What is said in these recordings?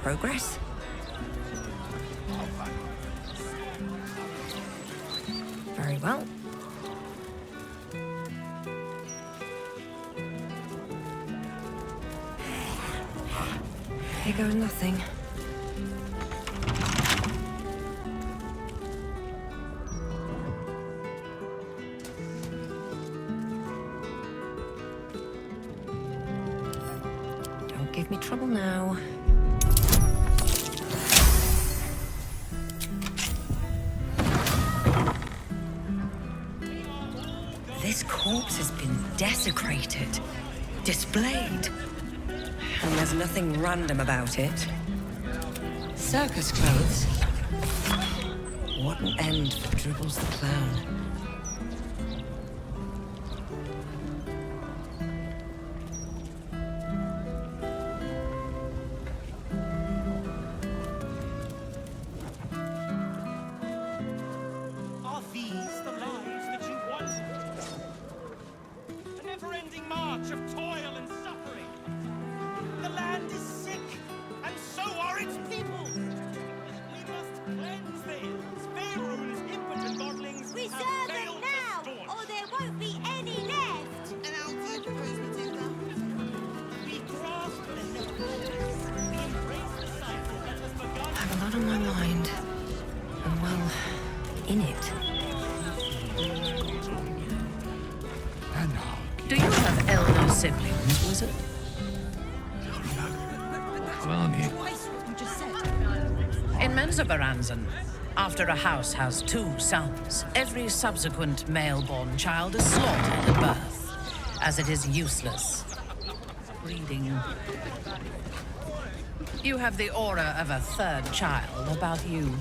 progress. Very well. Here goes nothing. Don't give me trouble now. This corpse has been desecrated, displayed. And there's nothing random about it. Circus clothes. What an end for Dribbles the Clown. Are these the lives that you wanted? A never-ending march of toil and suffering. The land is sick, and so are its people. We must cleanse these. Faerun's impotent godlings We have serve them failed now, to staunch. or there won't be any left. And how do you propose we do that? We grasp the nevertheless. We embrace the cycle that has begun. I have a lot on my mind. And well, in it. Do you have elder siblings, wizard? In Menzoberranzan, after a house has 2 sons, every subsequent male-born child is slaughtered at birth, as it is useless. Breeding. You have the aura of a 3rd child about you.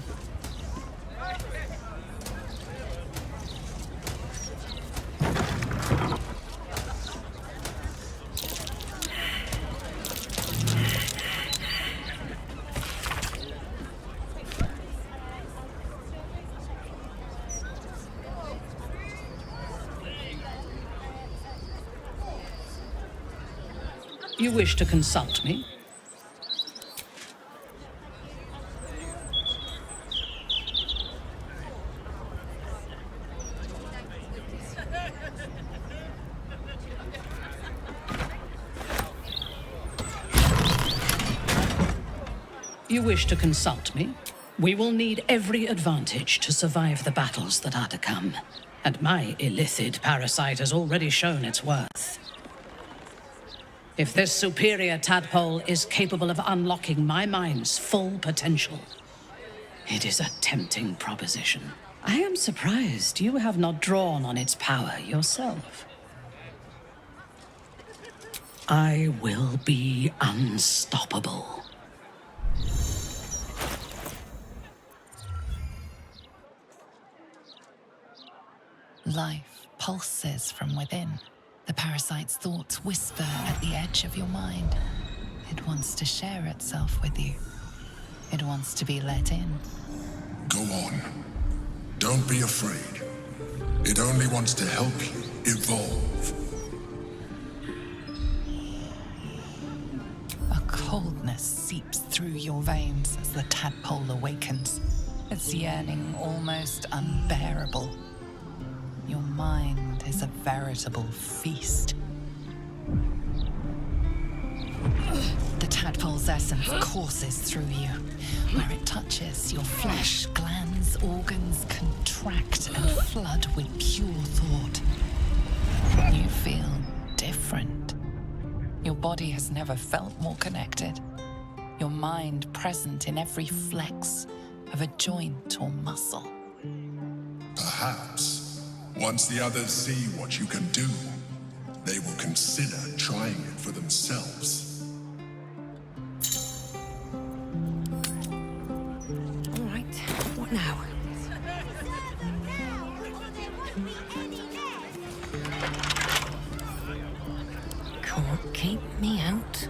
You wish to consult me? You wish to consult me? We will need every advantage to survive the battles that are to come. And my illithid parasite has already shown its worth. If this superior tadpole is capable of unlocking my mind's full potential, it is a tempting proposition. I am surprised you have not drawn on its power yourself. I will be unstoppable. Life pulses from within. The parasite's thoughts whisper at the edge of your mind. It wants to share itself with you. It wants to be let in. Go on. Don't be afraid. It only wants to help you evolve. A coldness seeps through your veins as the tadpole awakens. Its yearning almost unbearable. Your mind is a veritable feast. The tadpole's essence courses through you. Where it touches, your flesh, glands, organs contract and flood with pure thought. You feel different. Your body has never felt more connected. Your mind present in every flex of a joint or muscle. Perhaps, once the others see what you can do, they will consider trying it for themselves. All right, what now? Can't keep me out.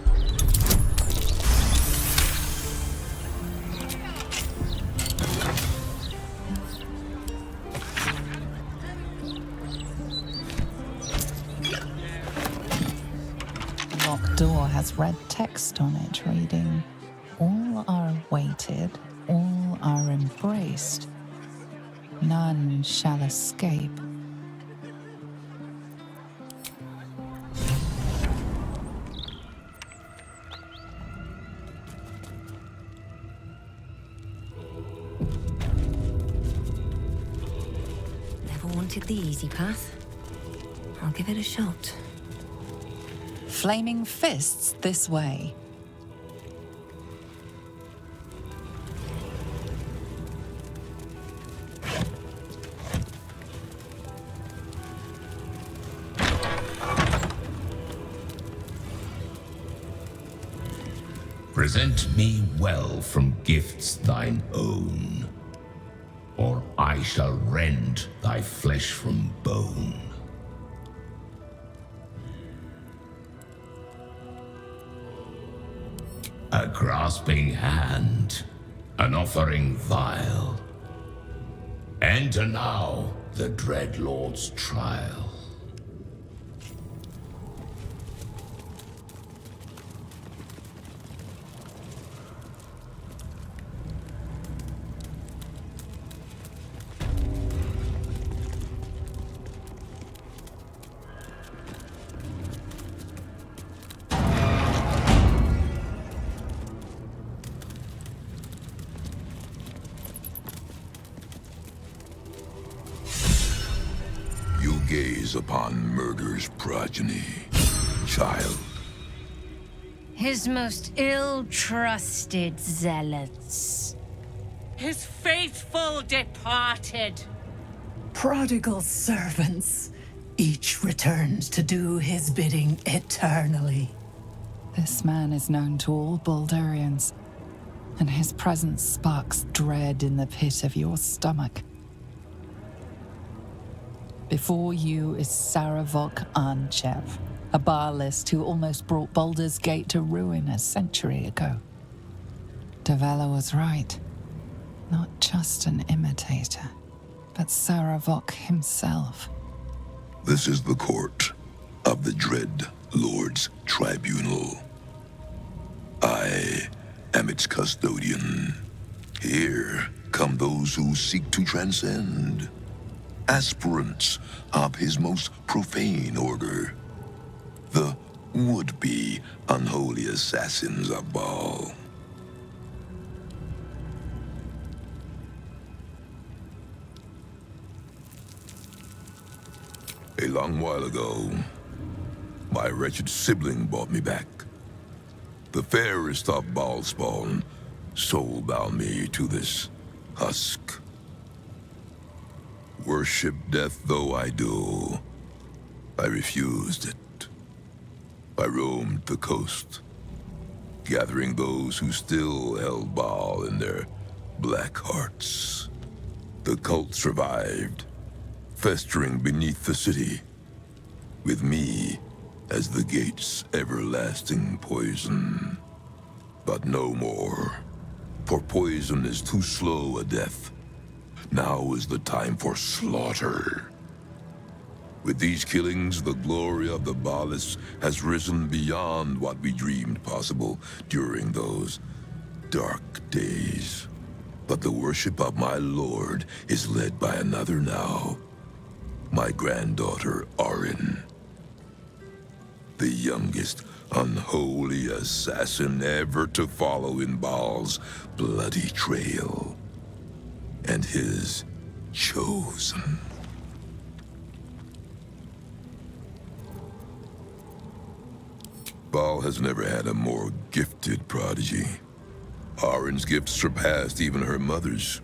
Locked door has red text on it reading, All are awaited, all are embraced. None shall escape. Never wanted the easy path. I'll give it a shot. Flaming fists this way. Present me well from gifts thine own, or I shall rend thy flesh from bone. A grasping hand, an offering vile. Enter now the dread Lord's trial. Gaze upon murder's progeny, child. His most ill-trusted zealots. His faithful departed. Prodigal servants, each returned to do his bidding eternally. This man is known to all Baldurians, and his presence sparks dread in the pit of your stomach. Before you is Sarevoka Ancheva, a Baalist who almost brought Baldur's Gate to ruin a century ago. Davella was right. Not just an imitator, but Sarevok himself. This is the court of the Dread Lord's Tribunal. I am its custodian. Here come those who seek to transcend. Aspirants of his most profane order, the would-be unholy assassins of Baal. A long while ago, my wretched sibling brought me back. The fairest of Baal spawn soul-bound me to this husk. Worship death though I do, I refused it. I roamed the coast, gathering those who still held Baal in their black hearts. The cult survived, festering beneath the city, with me as the gate's everlasting poison. But no more, for poison is too slow a death. Now is the time for slaughter. With these killings, the glory of the Baalists has risen beyond what we dreamed possible during those dark days. But the worship of my lord is led by another now. My granddaughter, Arin. The youngest unholy assassin ever to follow in Baal's bloody trail. And his chosen. Baal has never had a more gifted prodigy. Arin's gift surpassed even her mother's.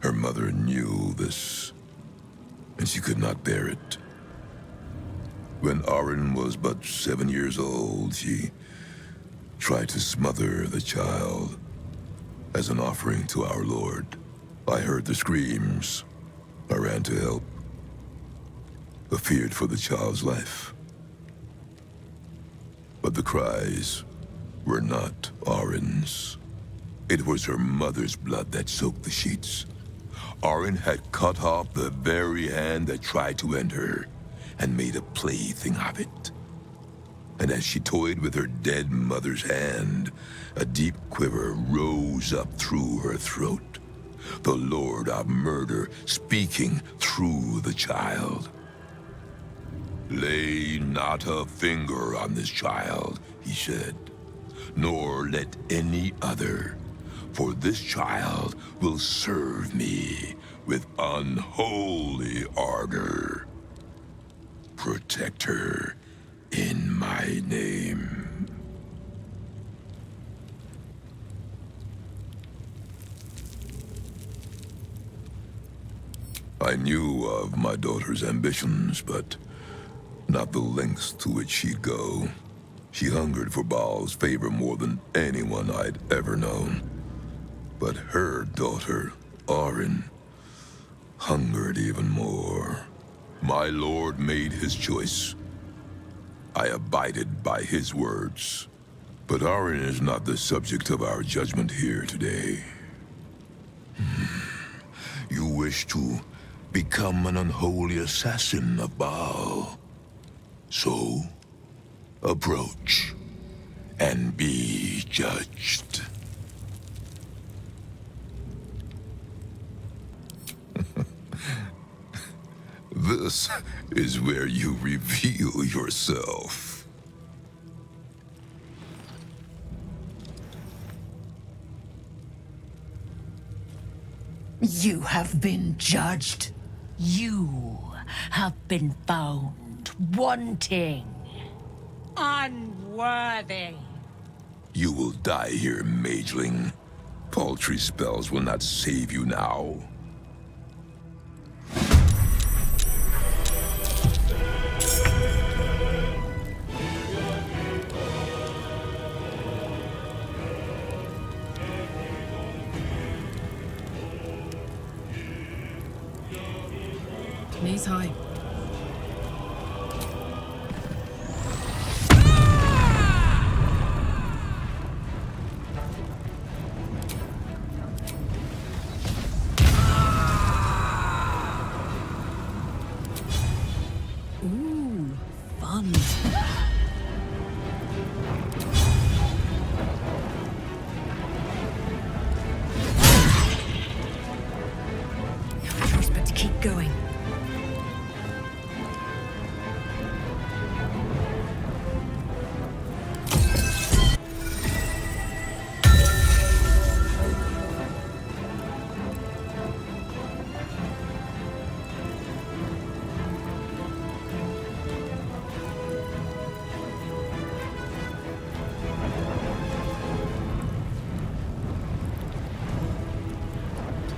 Her mother knew this, and she could not bear it. When Arin was but 7 years old, she tried to smother the child as an offering to our Lord. I heard the screams. I ran to help, but feared for the child's life. But the cries were not Arin's. It was her mother's blood that soaked the sheets. Arin had cut off the very hand that tried to end her, and made a plaything of it. And as she toyed with her dead mother's hand, a deep quiver rose up through her throat. The Lord of Murder speaking through the child. "Lay not a finger on this child," he said, "nor let any other, for this child will serve me with unholy ardor. Protect her in my name." I knew of my daughter's ambitions, but not the lengths to which she'd go. She hungered for Baal's favor more than anyone I'd ever known. But her daughter, Arin, hungered even more. My lord made his choice. I abided by his words. But Arin is not the subject of our judgment here today. You wish to become an unholy assassin of Baal. So, approach and be judged. This is where you reveal yourself. You have been judged. You have been found wanting. Unworthy. You will die here, mageling. Paltry spells will not save you now. Knees high. Ooh, fun. No choice but to keep going.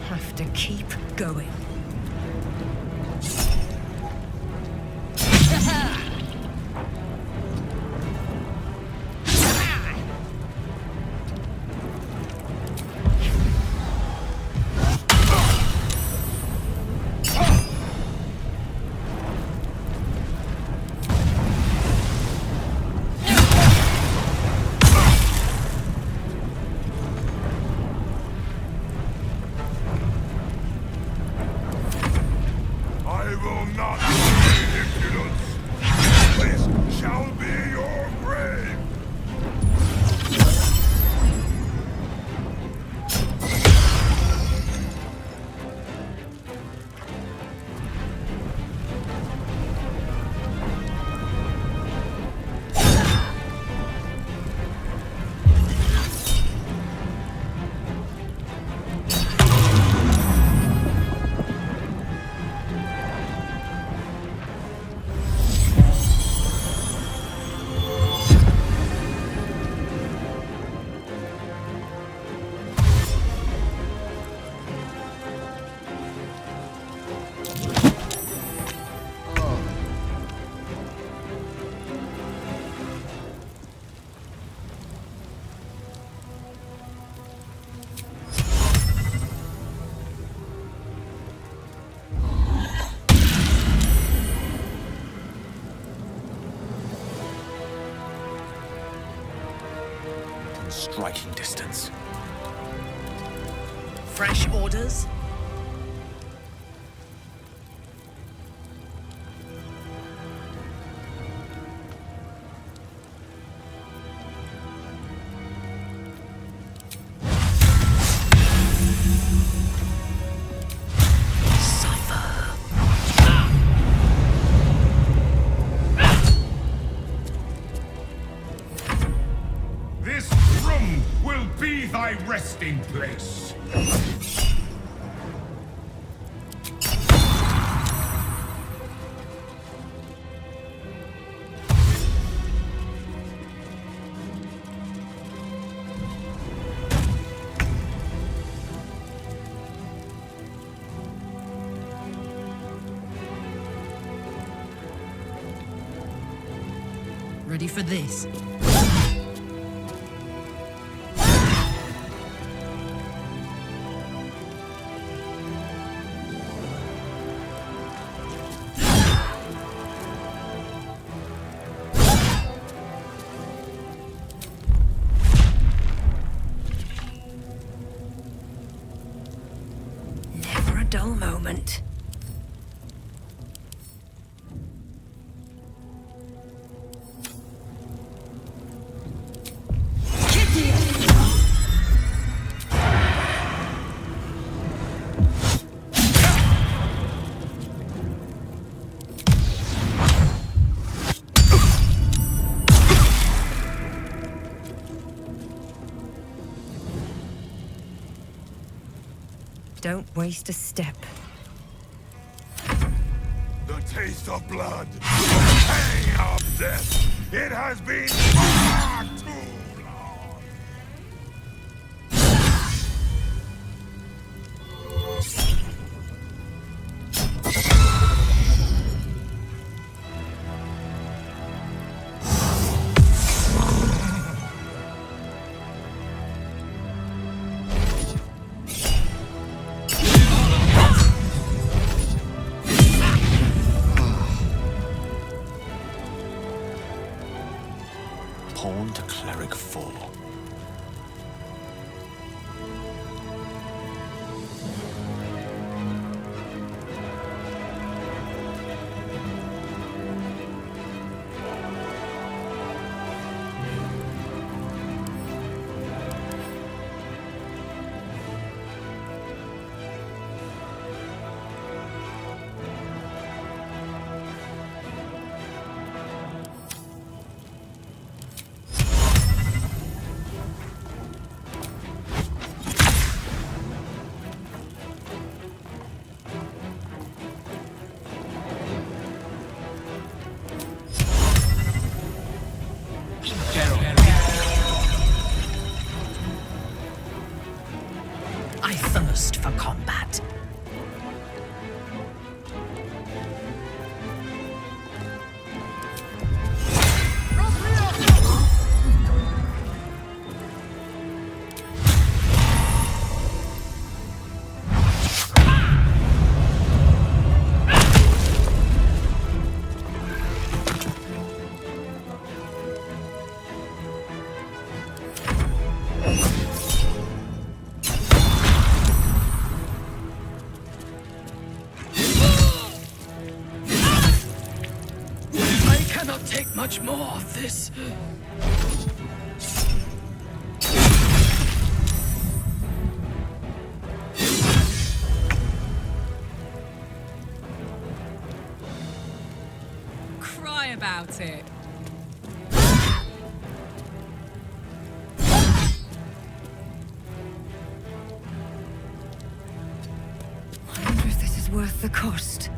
Have to keep going. I will not tolerate impudence. This shall be your grave. Striking distance. Fresh orders? resting place. Ready for this? Never a dull moment. Don't waste a step. The taste of blood, the pain of death. It has been far too long. Pawn to Cleric 4. I thirst for combat. Take much more of this. Cry about it. I wonder if this is worth the cost.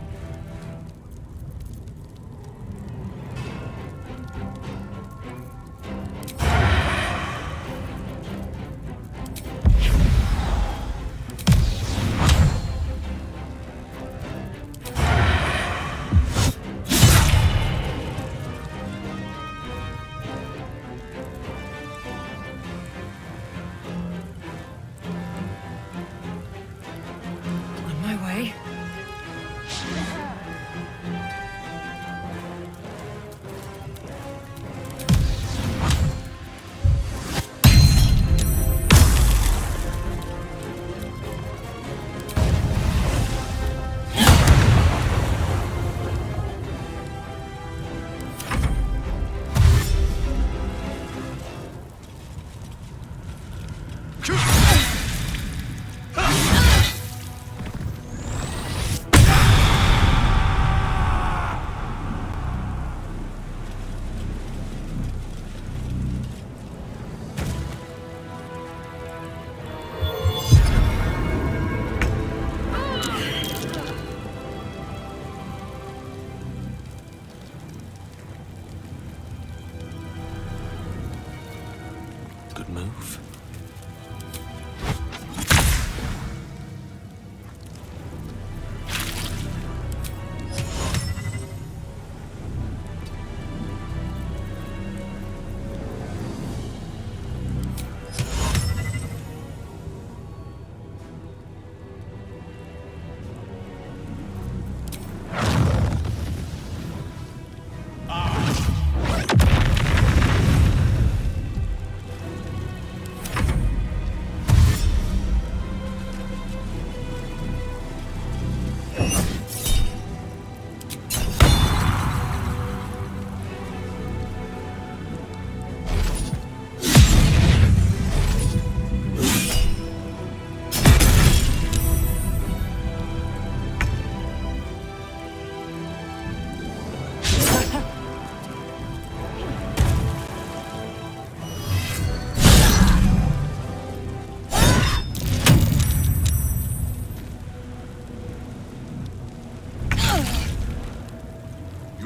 On my way.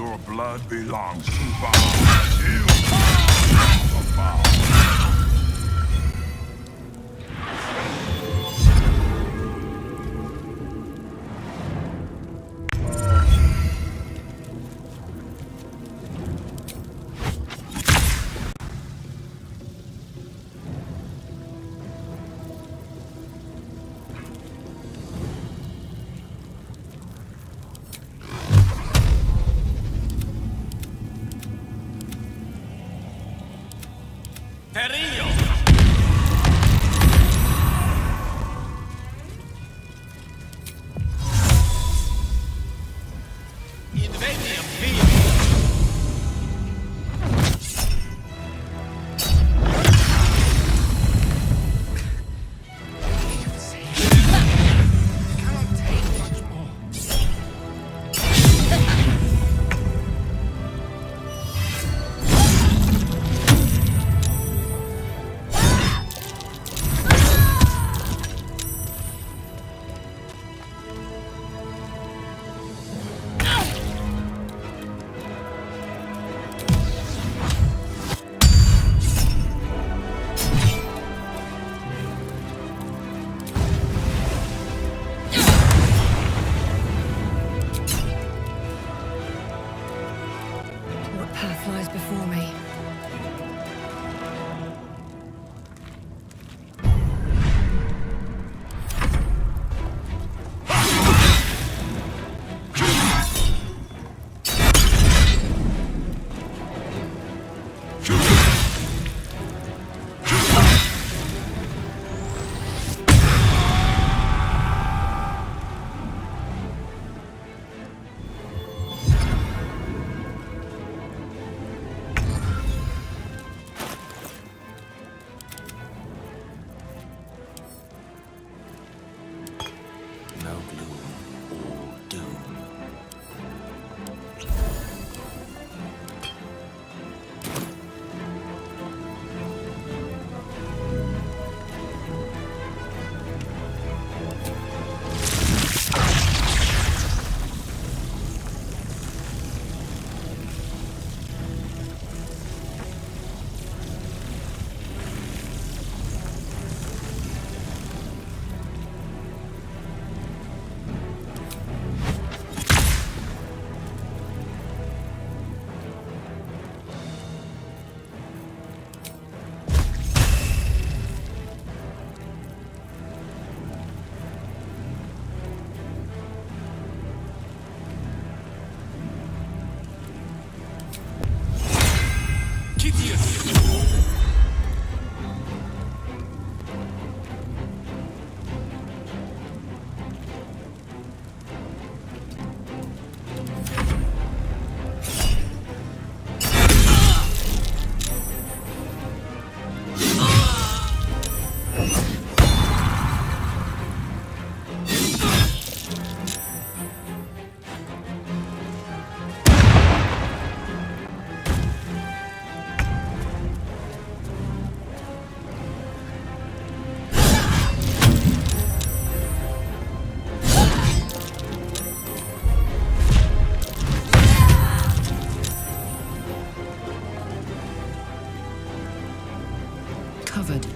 Your blood belongs to Baldur. You of Baldur. Perillo! Inveniam vivi! Cannot take much more. What path lies before me? No gloom, all doom. Covered.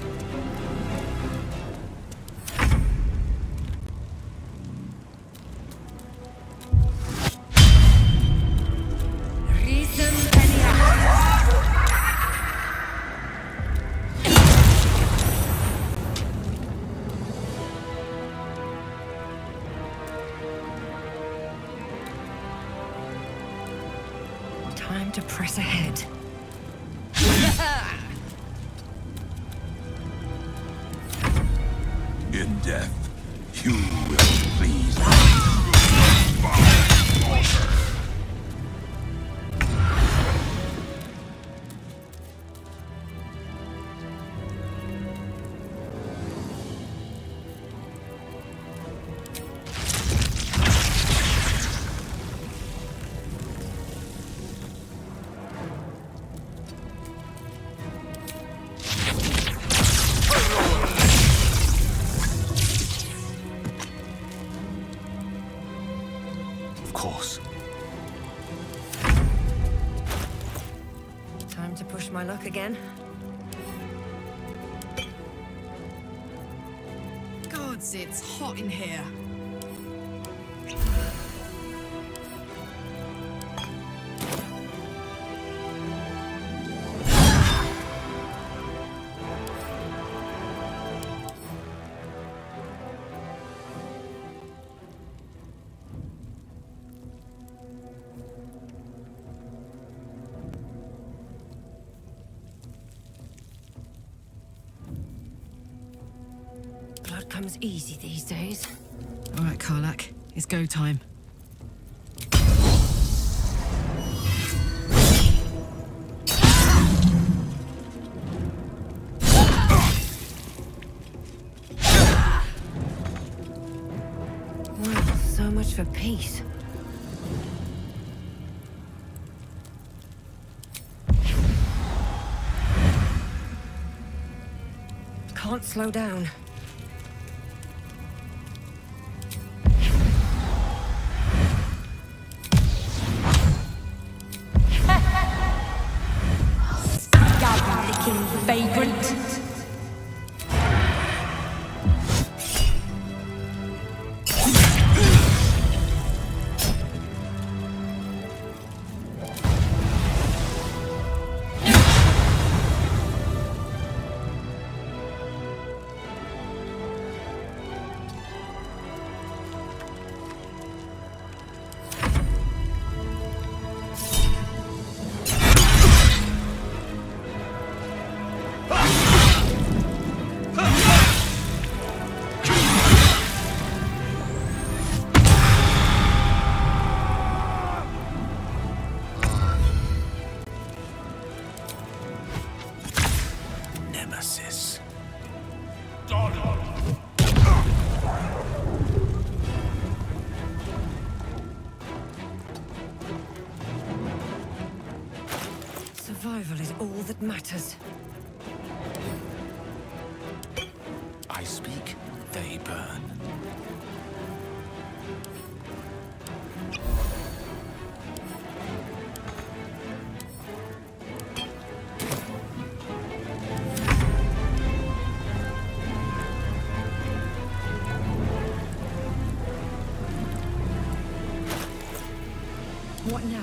Time to press ahead. In death, you will please. Time to push my luck again. Gods, it's hot in here. Blood comes easy these days. All right, Karlak, it's go time. Well, so much for peace. Can't slow down. Vagrant. Nemesis. Survival is all that matters. I speak, they burn. What now?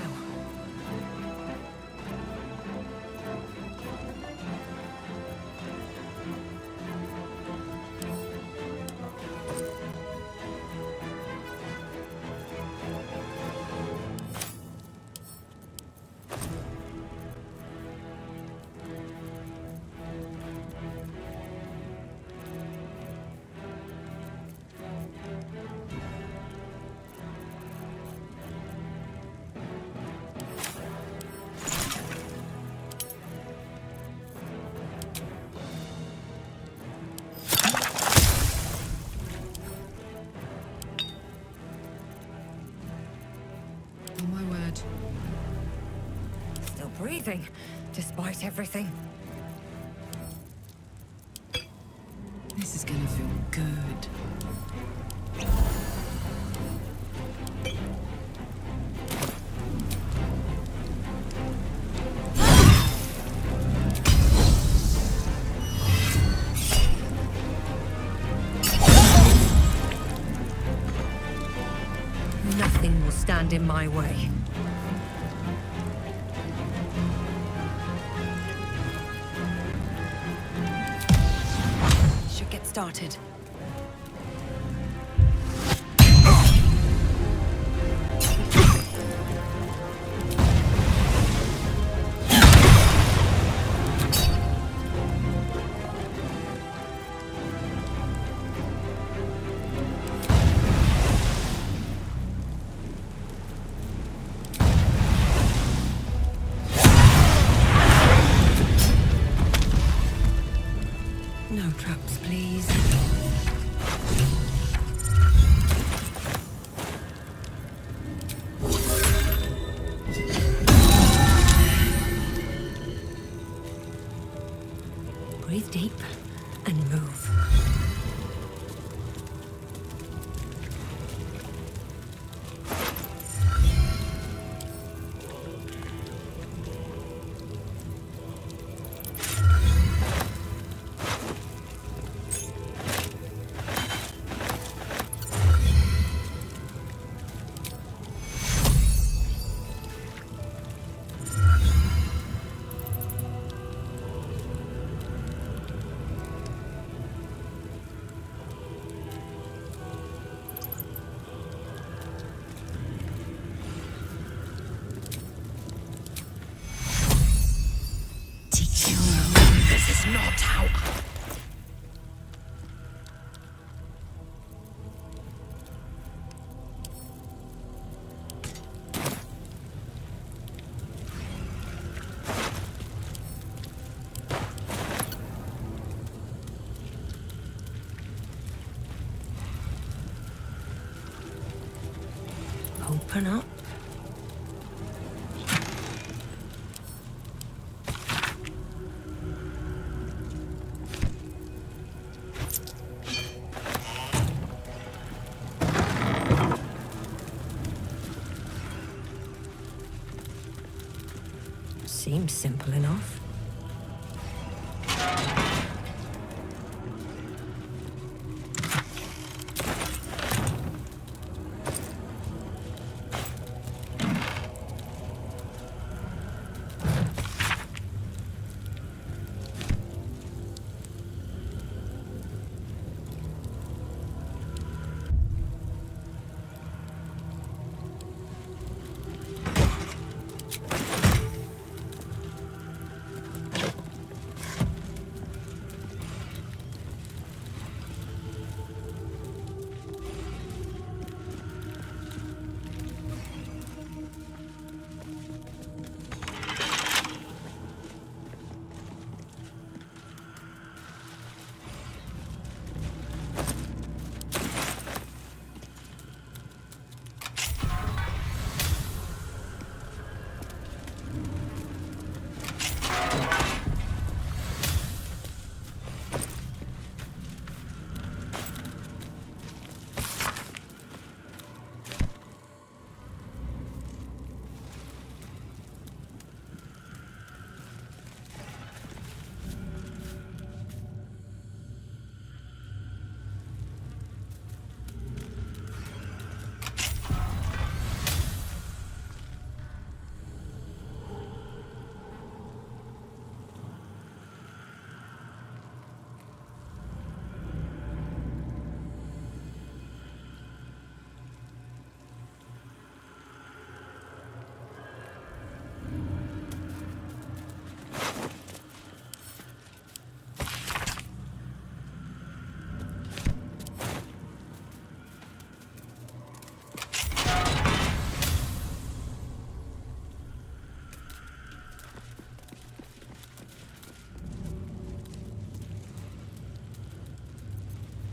On my word. Still breathing, despite everything. This is gonna feel good. Nothing will stand in my way. Should get started. No traps, please. Breathe deep and move. open up. Seems simple enough.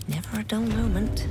Never a dull moment.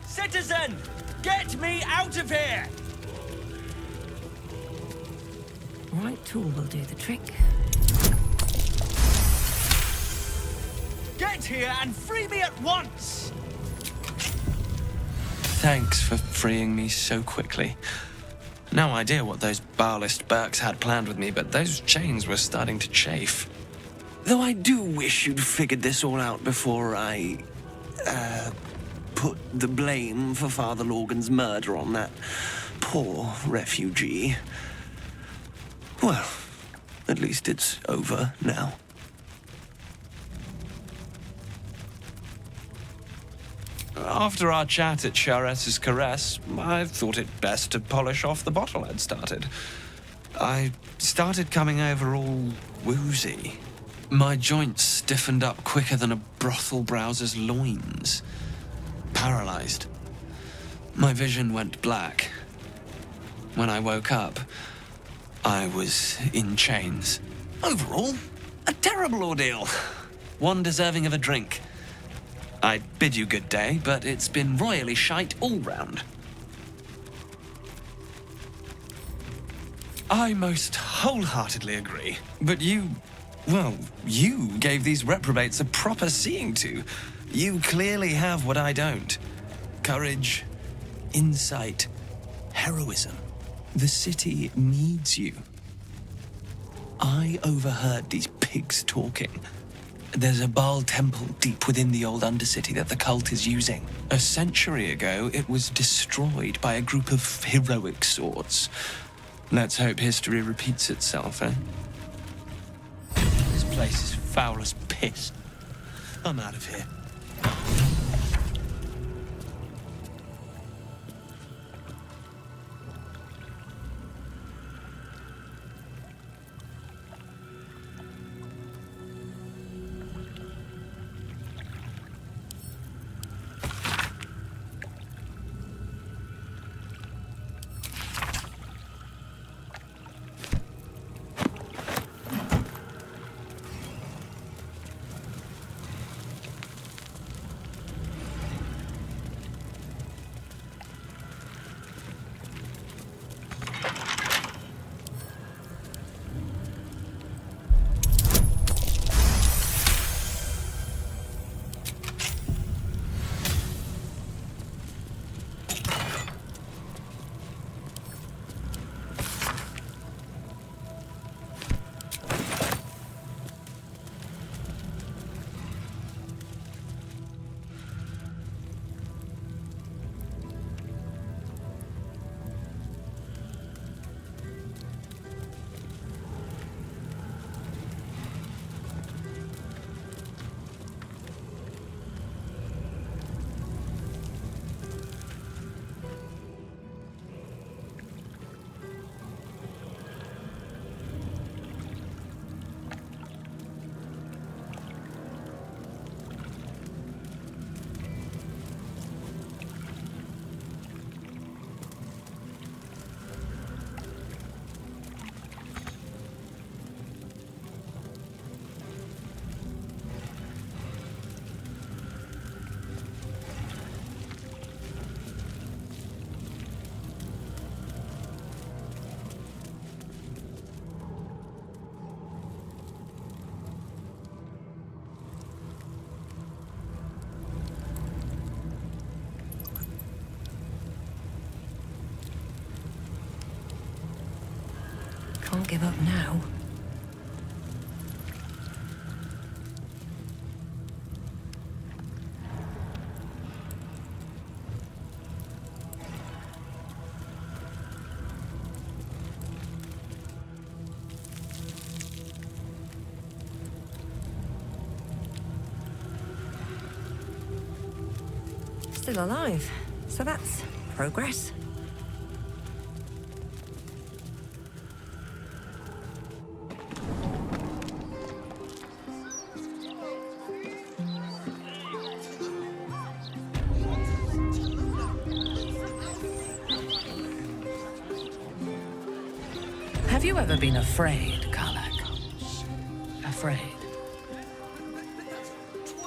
Citizen! Get me out of here! Right tool will do the trick. Get here and free me at once! Thanks for freeing me so quickly. No idea what those Balist Burks had planned with me, but those chains were starting to chafe. Though I do wish you'd figured this all out before I, put the blame for Father Lorgan's murder on that poor refugee. Well, at least it's over now. After our chat at Charessa's Caress, I thought it best to polish off the bottle I'd started. I started coming over all woozy. My joints stiffened up quicker than a brothel browser's loins. Paralyzed. My vision went black. When I woke up, I was in chains. Overall, a terrible ordeal. One deserving of a drink. I bid you good day, but it's been royally shite all round. I most wholeheartedly agree. But you gave these reprobates a proper seeing to. You clearly have what I don't. Courage, insight, heroism. The city needs you. I overheard these pigs talking. There's a Baal temple deep within the old Undercity that the cult is using. A century ago, it was destroyed by a group of heroic sorts. Let's hope history repeats itself, eh? This place is foul as piss. I'm out of here. Can't give up now. Still alive, so that's progress. Have you ever been afraid, Karlak? Afraid?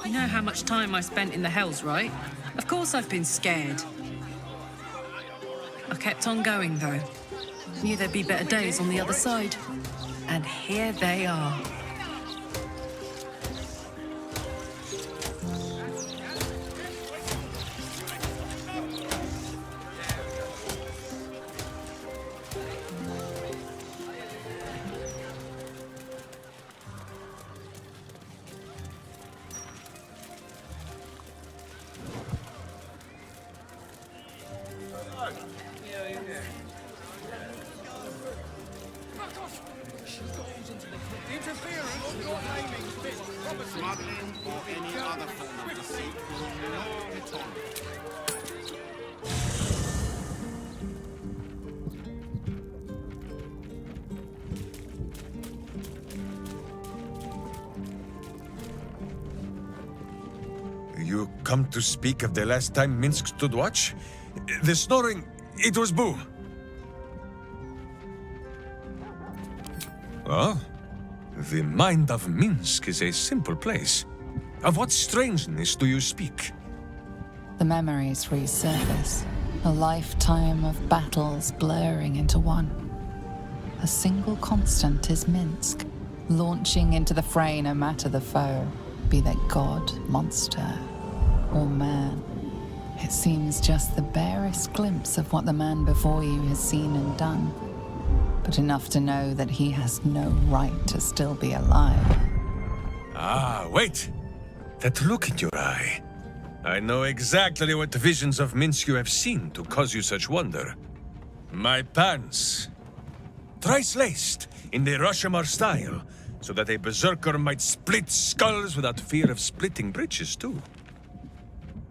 You know how much time I spent in the Hells, right? Of course I've been scared. I kept on going, though. Knew there'd be better days on the other side. And here they are. You come to speak of the last time Minsk stood watch? The snoring, it was Boo. Oh? The mind of Minsk is a simple place. Of what strangeness do you speak? The memories resurface. A lifetime of battles blurring into one. A single constant is Minsk, launching into the fray no matter the foe, be they god, monster, or man. It seems just the barest glimpse of what the man before you has seen and done, but enough to know that he has no right to still be alive. Ah, wait! That look in your eye. I know exactly what visions of Minsk you have seen to cause you such wonder. My parents. thrice-laced in the Rashomar style, so that a berserker might split skulls without fear of splitting bridges, too.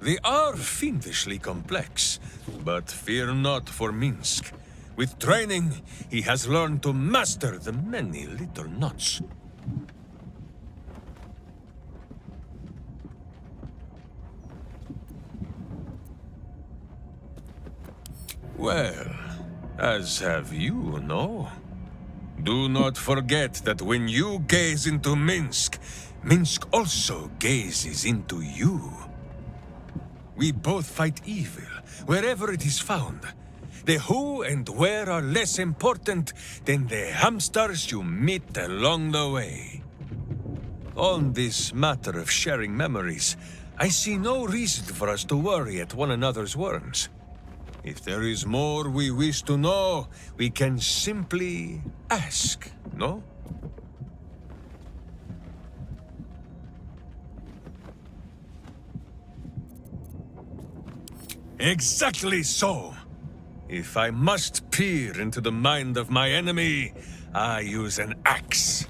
They are fiendishly complex, but fear not for Minsk. With training, he has learned to master the many little knots. Well, as have you, no? Do not forget that when you gaze into Minsk, Minsk also gazes into you. We both fight evil, wherever it is found. The who and where are less important than the hamsters you meet along the way. On this matter of sharing memories, I see no reason for us to worry at one another's worms. If there is more we wish to know, we can simply ask, no? Exactly so! If I must peer into the mind of my enemy, I use an axe.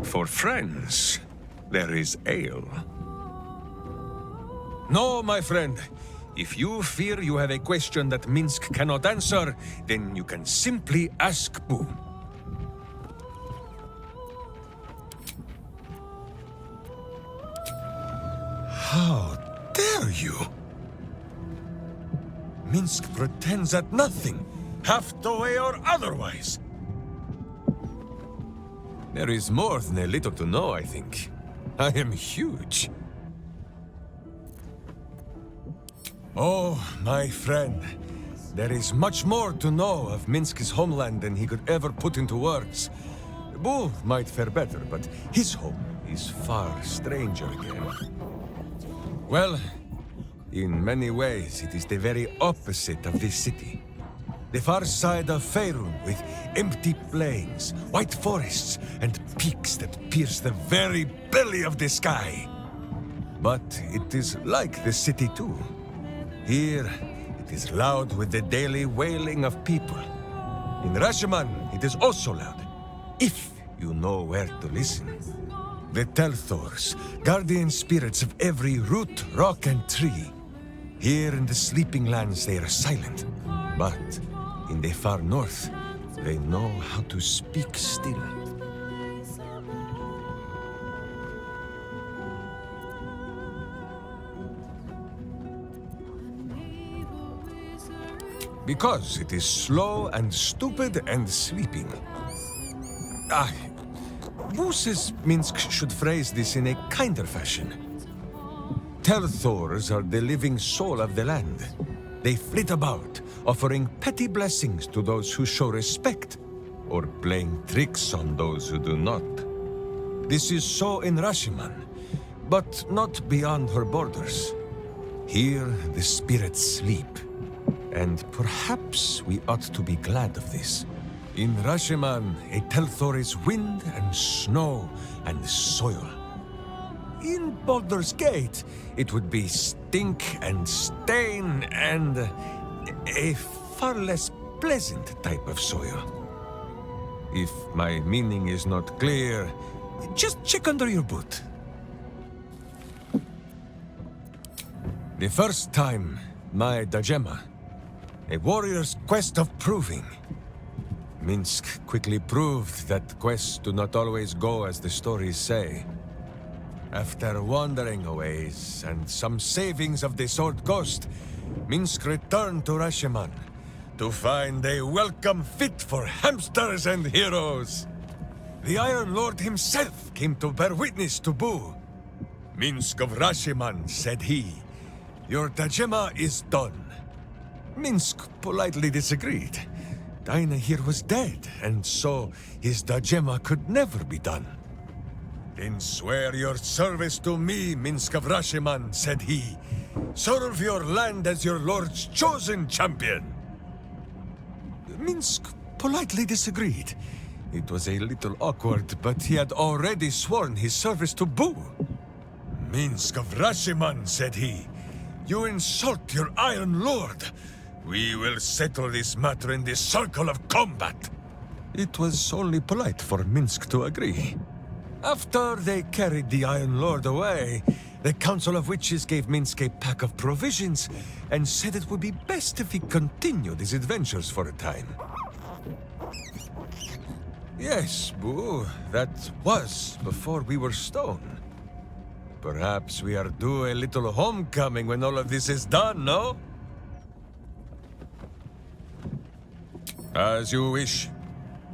For friends, there is ale. No, my friend. If you fear you have a question that Minsk cannot answer, then you can simply ask Boo. How dare you? Minsk pretends at nothing, half the way or otherwise. There is more than a little to know, I think. I am huge. Oh, my friend. There is much more to know of Minsk's homeland than he could ever put into words. Boo might fare better, but his home is far stranger again. Well, in many ways, it is the very opposite of this city. The far side of Faerun, with empty plains, white forests, and peaks that pierce the very belly of the sky. But it is like the city too. Here, it is loud with the daily wailing of people. In Rashomon, it is also loud, if you know where to listen. The Telthors, guardian spirits of every root, rock, and tree. Here in the sleeping lands they are silent, but in the far north, they know how to speak still. Because it is slow and stupid and sleeping. Boo says Minsk should phrase this in a kinder fashion. Telthors are the living soul of the land. They flit about, offering petty blessings to those who show respect, or playing tricks on those who do not. This is so in Rashomon, but not beyond her borders. Here the spirits sleep, and perhaps we ought to be glad of this. In Rashomon, a Telthor is wind and snow and soil. In Baldur's Gate, it would be stink and stain and a far less pleasant type of soil. If my meaning is not clear, just check under your boot. The first time, my Dajema, a warrior's quest of proving. Minsk quickly proved that quests do not always go as the stories say. After wandering a ways and some savings of the Sword Ghost, Minsk returned to Rashomon to find a welcome fit for hamsters and heroes. The Iron Lord himself came to bear witness to Boo. Minsk of Rashomon, said he, your Dajema is done. Minsk politely disagreed. Dinah here was dead, and so his Dajema could never be done. Then swear your service to me, Minsk of Rashomon, said he. Serve your land as your lord's chosen champion. Minsk politely disagreed. It was a little awkward, but he had already sworn his service to Boo. Minsk of Rashomon, said he. You insult your Iron Lord. We will settle this matter in the circle of combat. It was only polite for Minsk to agree. After they carried the Iron Lord away, the Council of Witches gave Minsk a pack of provisions and said it would be best if he continued his adventures for a time. Yes, Boo, that was before we were stone. Perhaps we are due a little homecoming when all of this is done, no? As you wish.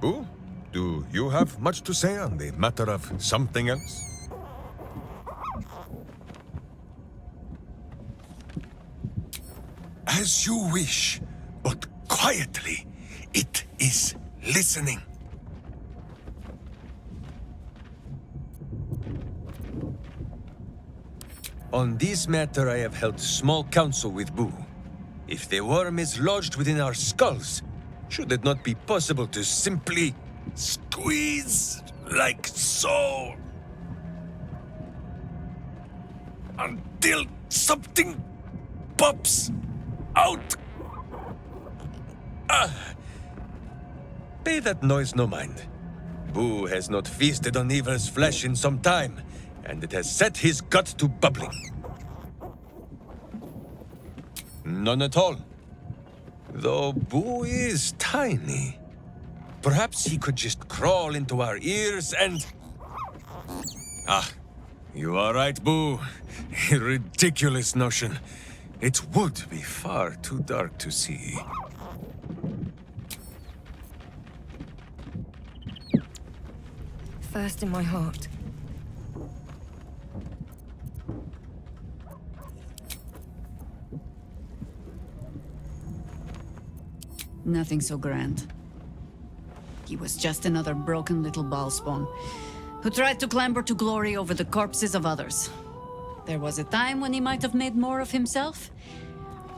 Boo, do you have much to say on the matter of something else? As you wish, but quietly. It is listening. On this matter, I have held small council with Boo. If the worm is lodged within our skulls, should it not be possible to simply squeeze like so? Until something pops out. Pay that noise no mind. Boo has not feasted on evil's flesh in some time, and it has set his gut to bubbling. None at all. Though Boo is tiny. Perhaps he could just crawl into our ears and... You are right, Boo. A ridiculous notion. It would be far too dark to see. First in my heart. Nothing so grand. He was just another broken little ballspawn who tried to clamber to glory over the corpses of others. There was a time when he might have made more of himself.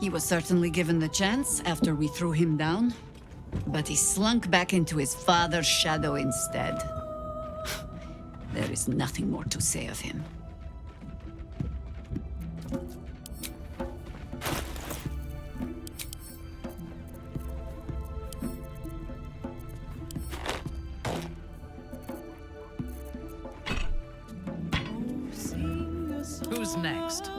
He was certainly given the chance after we threw him down, but he slunk back into his father's shadow instead. There is nothing more to say of him. Who's next?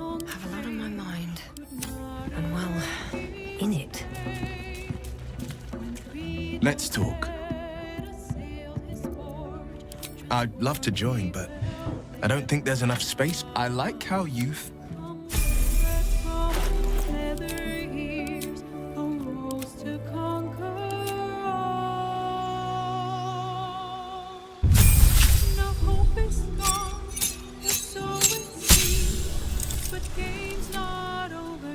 I have a lot on my mind. And well, in it. Let's talk. I'd love to join, but I don't think there's enough space. I like how you've... But game's not over